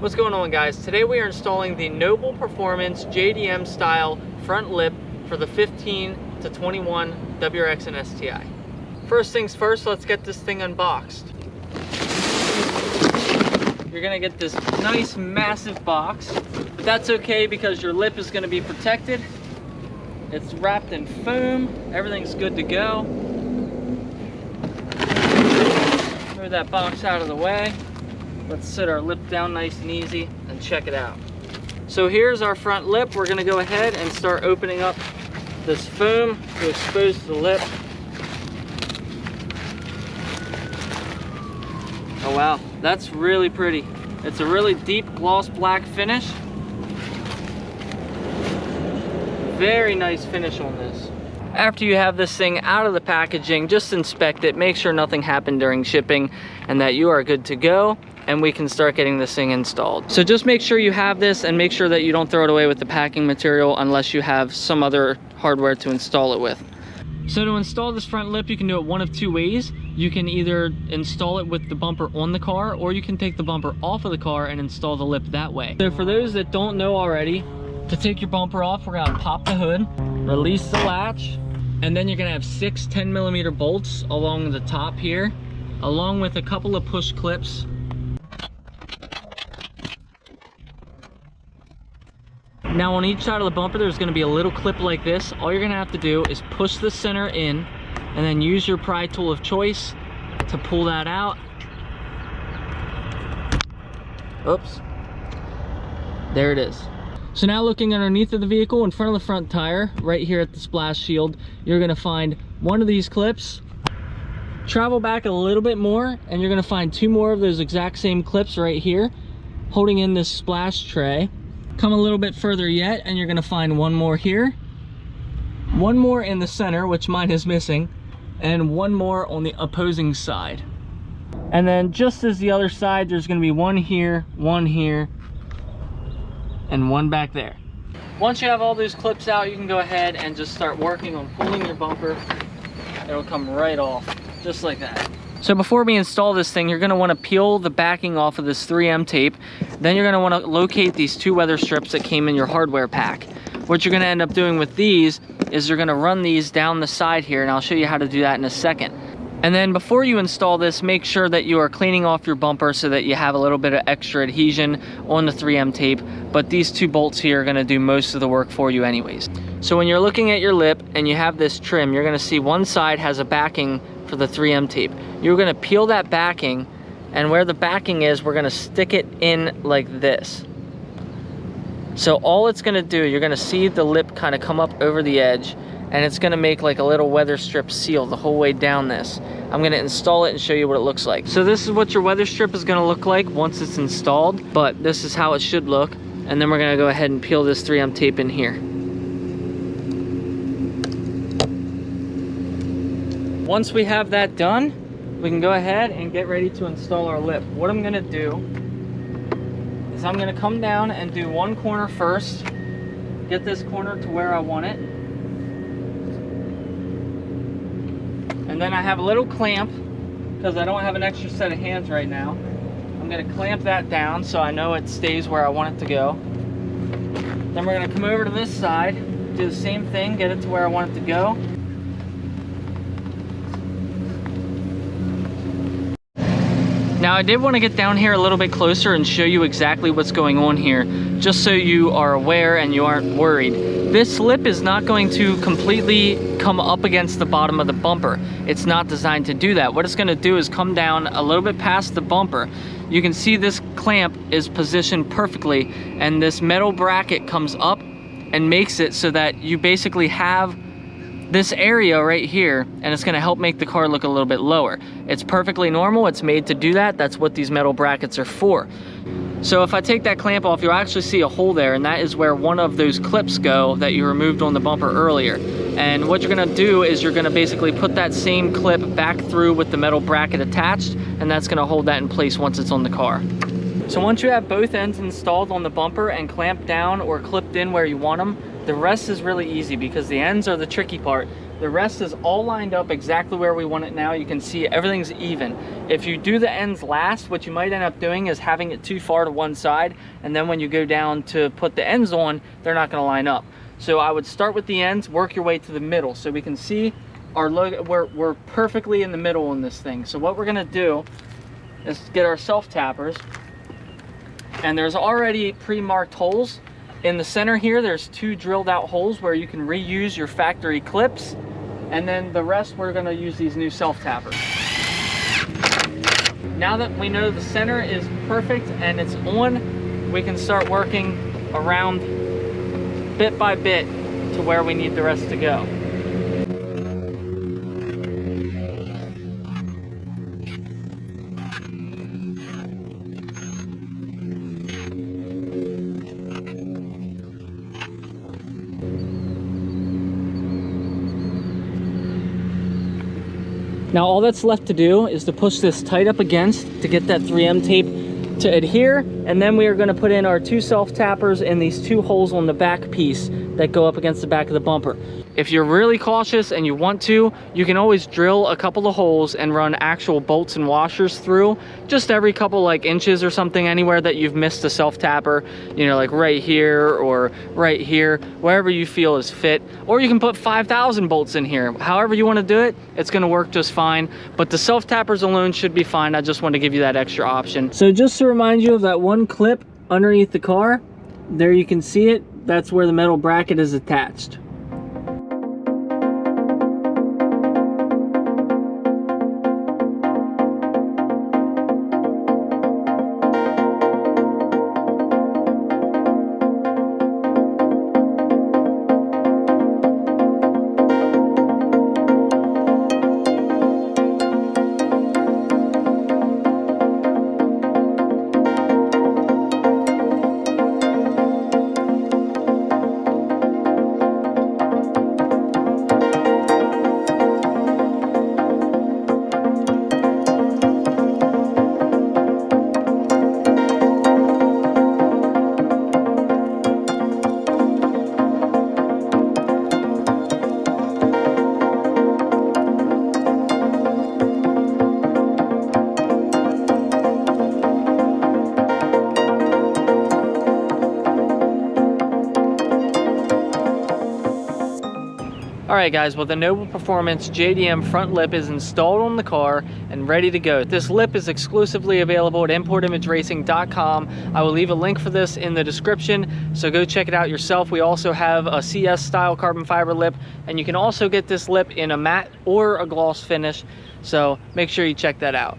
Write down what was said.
What's going on, guys? Today we are installing the Noble Performance Jdm style front lip for the 15 to 21 WRX and STI. First things first, let's get this thing unboxed. You're gonna get this nice massive box, but that's okay because your lip is gonna be protected. It's wrapped in foam, everything's good to go. Move that box out of the way. Let's sit our lip down nice and easy and check it out. So here's our front lip. We're gonna go ahead and start opening up this foam to expose the lip. Oh wow, that's really pretty. It's a really deep gloss black finish. Very nice finish on this. After you have this thing out of the packaging, just inspect it, make sure nothing happened during shipping and that you are good to go, and we can start getting this thing installed. So just make sure you have this and make sure that you don't throw it away with the packing material unless you have some other hardware to install it with. So to install this front lip, you can do it one of two ways. You can either install it with the bumper on the car, or you can take the bumper off of the car and install the lip that way. So for those that don't know already, to take your bumper off, we're gonna pop the hood, release the latch, and then you're gonna have 6 10mm bolts along the top here, along with a couple of push clips. Now on each side of the bumper, there's gonna be a little clip like this. All you're gonna have to do is push the center in and then use your pry tool of choice to pull that out. Oops. There it is. So now looking underneath of the vehicle, in front of the front tire, right here at the splash shield, you're gonna find one of these clips. Travel back a little bit more and you're gonna find 2 more of those exact same clips right here, holding in this splash tray. Come a little bit further yet and you're gonna find 1 more here, 1 more in the center, which mine is missing, and 1 more on the opposing side. And then just as the other side, there's gonna be 1 here, 1 here, and 1 back there. Once you have all those clips out, you can go ahead and just start working on pulling your bumper. It'll come right off, just like that. So before we install this thing, you're gonna wanna peel the backing off of this 3M tape. Then you're gonna wanna locate these 2 weather strips that came in your hardware pack. What you're gonna end up doing with these is you're gonna run these down the side here, and I'll show you how to do that in a second. And then before you install this, make sure that you are cleaning off your bumper so that you have a little bit of extra adhesion on the 3M tape, but these 2 bolts here are gonna do most of the work for you anyways. So when you're looking at your lip and you have this trim, you're gonna see one side has a backing for the 3M tape. You're gonna peel that backing, and where the backing is, we're gonna stick it in like this. So all it's gonna do, you're gonna see the lip kind of come up over the edge, and it's gonna make like a little weather strip seal the whole way down this. I'm gonna install it and show you what it looks like. So this is what your weather strip is gonna look like once it's installed, but this is how it should look. And then we're gonna go ahead and peel this 3M tape in here. Once we have that done, we can go ahead and get ready to install our lip. What I'm gonna do is I'm gonna come down and do 1 corner first, get this corner to where I want it. And then I have a little clamp, because I don't have an extra set of hands right now. I'm gonna clamp that down so I know it stays where I want it to go. Then we're gonna come over to this side, do the same thing, get it to where I want it to go. Now I did want to get down here a little bit closer and show you exactly what's going on here, just so you are aware and you aren't worried. This lip is not going to completely come up against the bottom of the bumper. It's not designed to do that. What it's going to do is come down a little bit past the bumper. You can see this clamp is positioned perfectly, and this metal bracket comes up and makes it so that you basically have this area right here, and it's gonna help make the car look a little bit lower. It's perfectly normal, it's made to do that. That's what these metal brackets are for. So if I take that clamp off, you'll actually see a hole there, and that is where one of those clips go that you removed on the bumper earlier. And what you're gonna do is you're gonna basically put that same clip back through with the metal bracket attached, and that's gonna hold that in place once it's on the car. So once you have both ends installed on the bumper and clamped down or clipped in where you want them, the rest is really easy because the ends are the tricky part. The rest is all lined up exactly where we want it now. You can see everything's even. If you do the ends last, what you might end up doing is having it too far to one side, and then when you go down to put the ends on, they're not going to line up. So I would start with the ends, work your way to the middle, so we can see our logo. We're perfectly in the middle on this thing. So what we're going to do is get our self-tappers, and there's already pre-marked holes. In the center here, there's 2 drilled out holes where you can reuse your factory clips, and then the rest we're going to use these new self-tappers. Now that we know the center is perfect and it's on, we can start working around bit by bit to where we need the rest to go. Now all that's left to do is to push this tight up against to get that 3M tape to adhere, and then we are going to put in our 2 self-tappers in these 2 holes on the back piece that go up against the back of the bumper. If you're really cautious and you want to, you can always drill a couple of holes and run actual bolts and washers through, just every couple like inches or something, anywhere that you've missed a self-tapper, you know, like right here or right here, wherever you feel is fit. Or you can put 5,000 bolts in here. However you want to do it, it's going to work just fine, but the self-tappers alone should be fine. I just want to give you that extra option. So just to remind you of that one clip underneath the car, there you can see it. That's where the metal bracket is attached. Alright guys, well the Noble Performance Jdm front lip is installed on the car and ready to go. This lip is exclusively available at importimageracing.com. I will leave a link for this in the description, so go check it out yourself. We also have a CS style carbon fiber lip, and you can also get this lip in a matte or a gloss finish, so make sure you check that out.